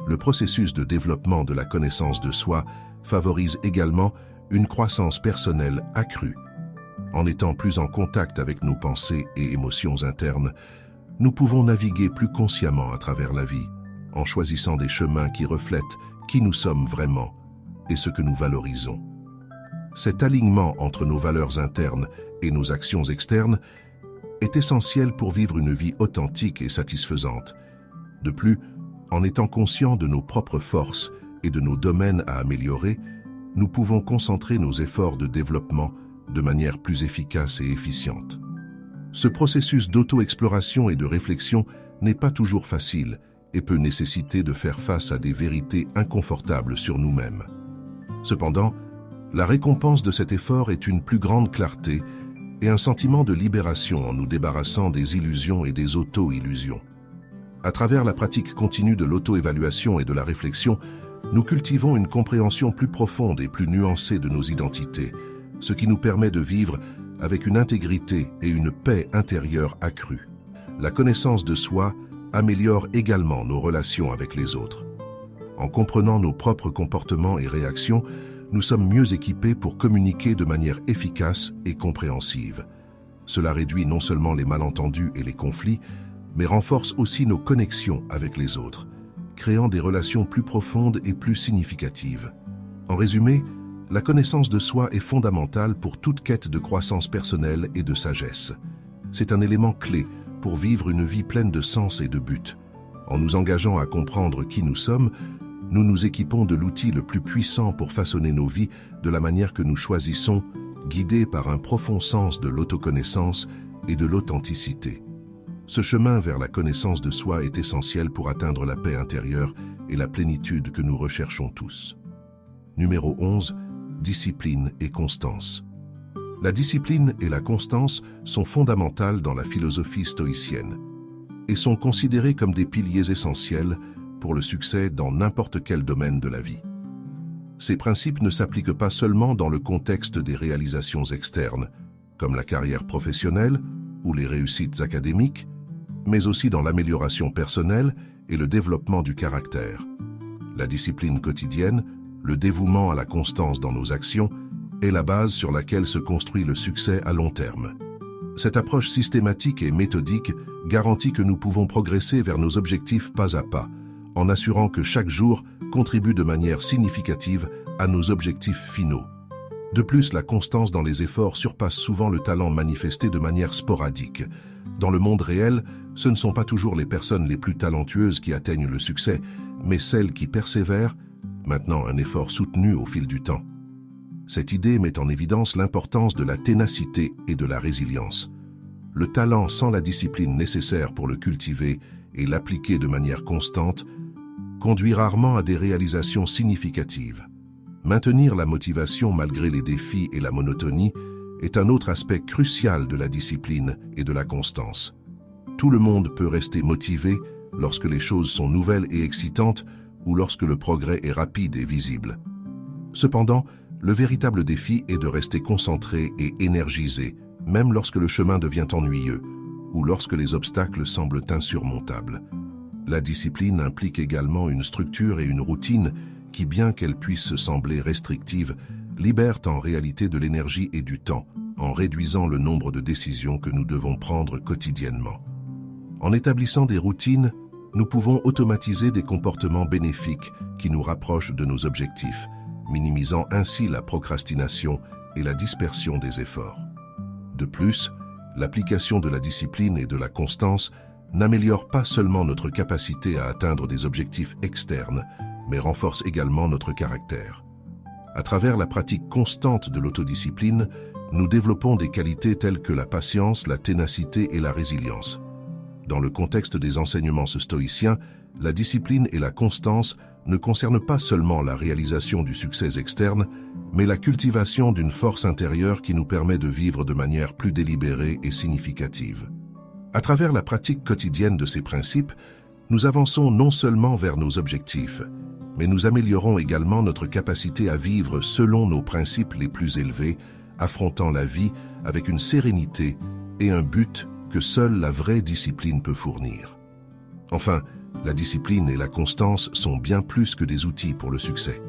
Le processus de développement de la connaissance de soi favorise également une croissance personnelle accrue. En étant plus en contact avec nos pensées et émotions internes, nous pouvons naviguer plus consciemment à travers la vie, en choisissant des chemins qui reflètent qui nous sommes vraiment et ce que nous valorisons. Cet alignement entre nos valeurs internes et nos actions externes est essentiel pour vivre une vie authentique et satisfaisante. De plus, en étant conscients de nos propres forces et de nos domaines à améliorer, nous pouvons concentrer nos efforts de développement de manière plus efficace et efficiente. Ce processus d'auto-exploration et de réflexion n'est pas toujours facile et peut nécessiter de faire face à des vérités inconfortables sur nous-mêmes. Cependant, la récompense de cet effort est une plus grande clarté et un sentiment de libération en nous débarrassant des illusions et des auto-illusions. À travers la pratique continue de l'auto-évaluation et de la réflexion, nous cultivons une compréhension plus profonde et plus nuancée de nos identités, ce qui nous permet de vivre avec une intégrité et une paix intérieure accrue. La connaissance de soi améliore également nos relations avec les autres. En comprenant nos propres comportements et réactions, nous sommes mieux équipés pour communiquer de manière efficace et compréhensive. Cela réduit non seulement les malentendus et les conflits, mais renforce aussi nos connexions avec les autres, créant des relations plus profondes et plus significatives. En résumé, la connaissance de soi est fondamentale pour toute quête de croissance personnelle et de sagesse. C'est un élément clé pour vivre une vie pleine de sens et de but. En nous engageant à comprendre qui nous sommes, nous nous équipons de l'outil le plus puissant pour façonner nos vies de la manière que nous choisissons, guidés par un profond sens de l'autoconnaissance et de l'authenticité. Ce chemin vers la connaissance de soi est essentiel pour atteindre la paix intérieure et la plénitude que nous recherchons tous. Numéro 11. Discipline et constance. La discipline et la constance sont fondamentales dans la philosophie stoïcienne et sont considérées comme des piliers essentiels pour le succès dans n'importe quel domaine de la vie. Ces principes ne s'appliquent pas seulement dans le contexte des réalisations externes, comme la carrière professionnelle ou les réussites académiques, mais aussi dans l'amélioration personnelle et le développement du caractère. La discipline quotidienne, le dévouement à la constance dans nos actions, est la base sur laquelle se construit le succès à long terme. Cette approche systématique et méthodique garantit que nous pouvons progresser vers nos objectifs pas à pas, en assurant que chaque jour contribue de manière significative à nos objectifs finaux. De plus, la constance dans les efforts surpasse souvent le talent manifesté de manière sporadique. Dans le monde réel, ce ne sont pas toujours les personnes les plus talentueuses qui atteignent le succès, mais celles qui persévèrent, maintenant un effort soutenu au fil du temps. Cette idée met en évidence l'importance de la ténacité et de la résilience. Le talent sans la discipline nécessaire pour le cultiver et l'appliquer de manière constante conduit rarement à des réalisations significatives. Maintenir la motivation malgré les défis et la monotonie est un autre aspect crucial de la discipline et de la constance. Tout le monde peut rester motivé lorsque les choses sont nouvelles et excitantes ou lorsque le progrès est rapide et visible. Cependant, le véritable défi est de rester concentré et énergisé, même lorsque le chemin devient ennuyeux ou lorsque les obstacles semblent insurmontables. La discipline implique également une structure et une routine qui, bien qu'elles puissent sembler restrictives, libèrent en réalité de l'énergie et du temps, en réduisant le nombre de décisions que nous devons prendre quotidiennement. En établissant des routines, nous pouvons automatiser des comportements bénéfiques qui nous rapprochent de nos objectifs, minimisant ainsi la procrastination et la dispersion des efforts. De plus, l'application de la discipline et de la constance n'améliore pas seulement notre capacité à atteindre des objectifs externes, mais renforce également notre caractère. À travers la pratique constante de l'autodiscipline, nous développons des qualités telles que la patience, la ténacité et la résilience. Dans le contexte des enseignements stoïciens, la discipline et la constance ne concernent pas seulement la réalisation du succès externe, mais la cultivation d'une force intérieure qui nous permet de vivre de manière plus délibérée et significative. À travers la pratique quotidienne de ces principes, nous avançons non seulement vers nos objectifs, mais nous améliorons également notre capacité à vivre selon nos principes les plus élevés, affrontant la vie avec une sérénité et un but que seule la vraie discipline peut fournir. Enfin, la discipline et la constance sont bien plus que des outils pour le succès.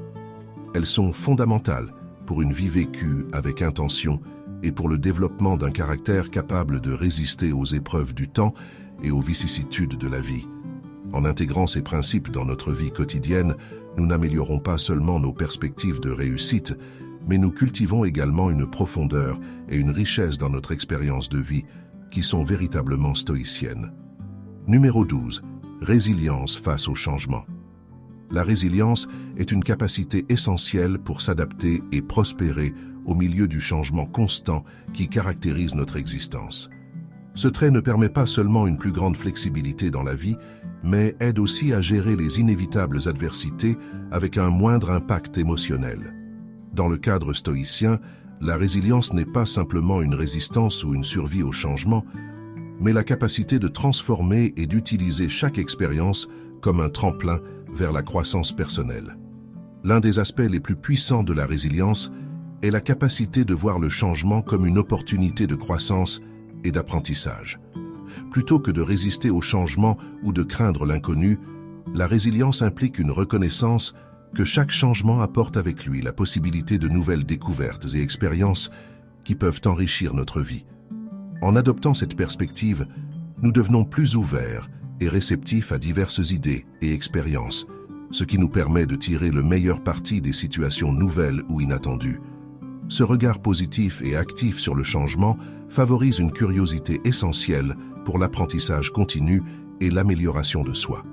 Elles sont fondamentales pour une vie vécue avec intention et pour le développement d'un caractère capable de résister aux épreuves du temps et aux vicissitudes de la vie. En intégrant ces principes dans notre vie quotidienne, nous n'améliorons pas seulement nos perspectives de réussite, mais nous cultivons également une profondeur et une richesse dans notre expérience de vie qui sont véritablement stoïciennes. Numéro 12. Résilience face au changement. La résilience est une capacité essentielle pour s'adapter et prospérer au milieu du changement constant qui caractérise notre existence. Ce trait ne permet pas seulement une plus grande flexibilité dans la vie, mais aide aussi à gérer les inévitables adversités avec un moindre impact émotionnel. Dans le cadre stoïcien, la résilience n'est pas simplement une résistance ou une survie au changement, mais la capacité de transformer et d'utiliser chaque expérience comme un tremplin vers la croissance personnelle. L'un des aspects les plus puissants de la résilience est la capacité de voir le changement comme une opportunité de croissance et d'apprentissage. Plutôt que de résister au changement ou de craindre l'inconnu, la résilience implique une reconnaissance que chaque changement apporte avec lui la possibilité de nouvelles découvertes et expériences qui peuvent enrichir notre vie. En adoptant cette perspective, nous devenons plus ouverts et réceptifs à diverses idées et expériences, ce qui nous permet de tirer le meilleur parti des situations nouvelles ou inattendues. Ce regard positif et actif sur le changement favorise une curiosité essentielle pour l'apprentissage continu et l'amélioration de soi.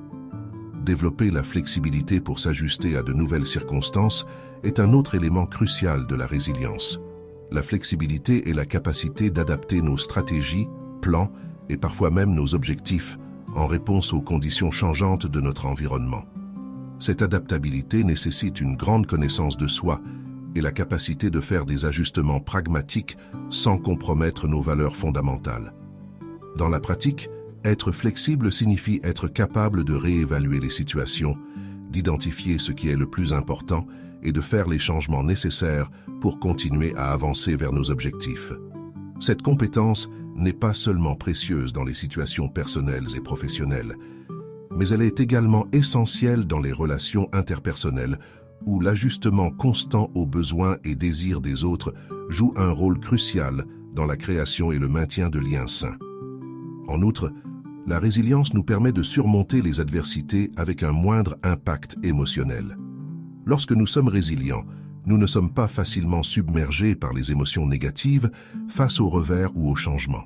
Développer la flexibilité pour s'ajuster à de nouvelles circonstances est un autre élément crucial de la résilience. La flexibilité est la capacité d'adapter nos stratégies, plans et parfois même nos objectifs en réponse aux conditions changeantes de notre environnement. Cette adaptabilité nécessite une grande connaissance de soi et la capacité de faire des ajustements pragmatiques sans compromettre nos valeurs fondamentales. Dans la pratique, être flexible signifie être capable de réévaluer les situations, d'identifier ce qui est le plus important et de faire les changements nécessaires pour continuer à avancer vers nos objectifs. Cette compétence n'est pas seulement précieuse dans les situations personnelles et professionnelles, mais elle est également essentielle dans les relations interpersonnelles où l'ajustement constant aux besoins et désirs des autres joue un rôle crucial dans la création et le maintien de liens sains. En outre, la résilience nous permet de surmonter les adversités avec un moindre impact émotionnel. Lorsque nous sommes résilients, nous ne sommes pas facilement submergés par les émotions négatives face aux revers ou aux changements.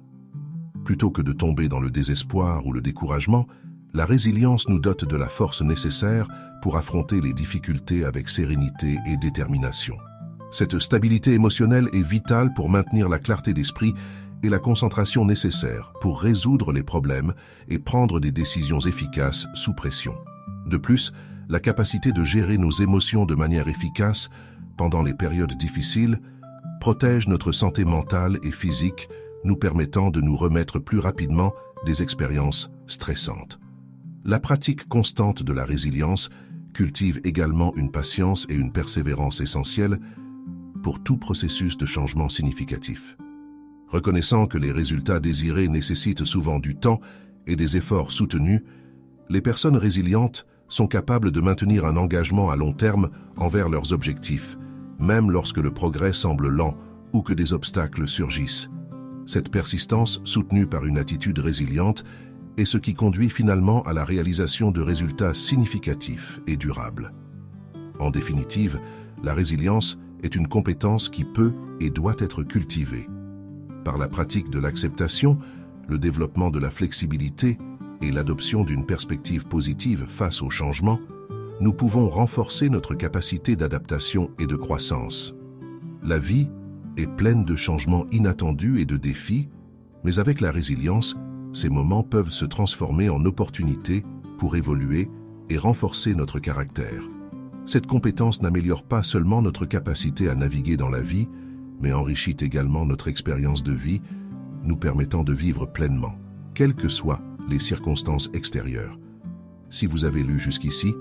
Plutôt que de tomber dans le désespoir ou le découragement, la résilience nous dote de la force nécessaire pour affronter les difficultés avec sérénité et détermination. Cette stabilité émotionnelle est vitale pour maintenir la clarté d'esprit et la concentration nécessaire pour résoudre les problèmes et prendre des décisions efficaces sous pression. De plus, la capacité de gérer nos émotions de manière efficace pendant les périodes difficiles protège notre santé mentale et physique, nous permettant de nous remettre plus rapidement des expériences stressantes. La pratique constante de la résilience cultive également une patience et une persévérance essentielles pour tout processus de changement significatif. Reconnaissant que les résultats désirés nécessitent souvent du temps et des efforts soutenus, les personnes résilientes sont capables de maintenir un engagement à long terme envers leurs objectifs, même lorsque le progrès semble lent ou que des obstacles surgissent. Cette persistance, soutenue par une attitude résiliente, est ce qui conduit finalement à la réalisation de résultats significatifs et durables. En définitive, la résilience est une compétence qui peut et doit être cultivée. Par la pratique de l'acceptation, le développement de la flexibilité et l'adoption d'une perspective positive face au changement, nous pouvons renforcer notre capacité d'adaptation et de croissance. La vie est pleine de changements inattendus et de défis, mais avec la résilience, ces moments peuvent se transformer en opportunités pour évoluer et renforcer notre caractère. Cette compétence n'améliore pas seulement notre capacité à naviguer dans la vie, mais enrichit également notre expérience de vie, nous permettant de vivre pleinement, quelles que soient les circonstances extérieures. Si vous avez lu jusqu'ici,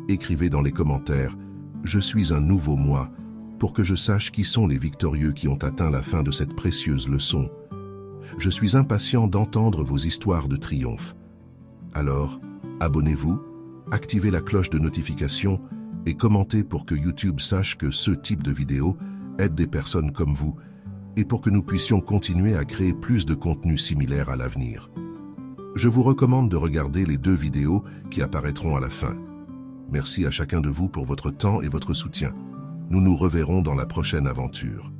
écrivez dans les commentaires « Je suis un nouveau moi » pour que je sache qui sont les victorieux qui ont atteint la fin de cette précieuse leçon. Je suis impatient d'entendre vos histoires de triomphe. Alors, abonnez-vous, activez la cloche de notification et commentez pour que YouTube sache que ce type de vidéo aide des personnes comme vous et pour que nous puissions continuer à créer plus de contenu similaire à l'avenir. Je vous recommande de regarder les 2 vidéos qui apparaîtront à la fin. Merci à chacun de vous pour votre temps et votre soutien. Nous nous reverrons dans la prochaine aventure.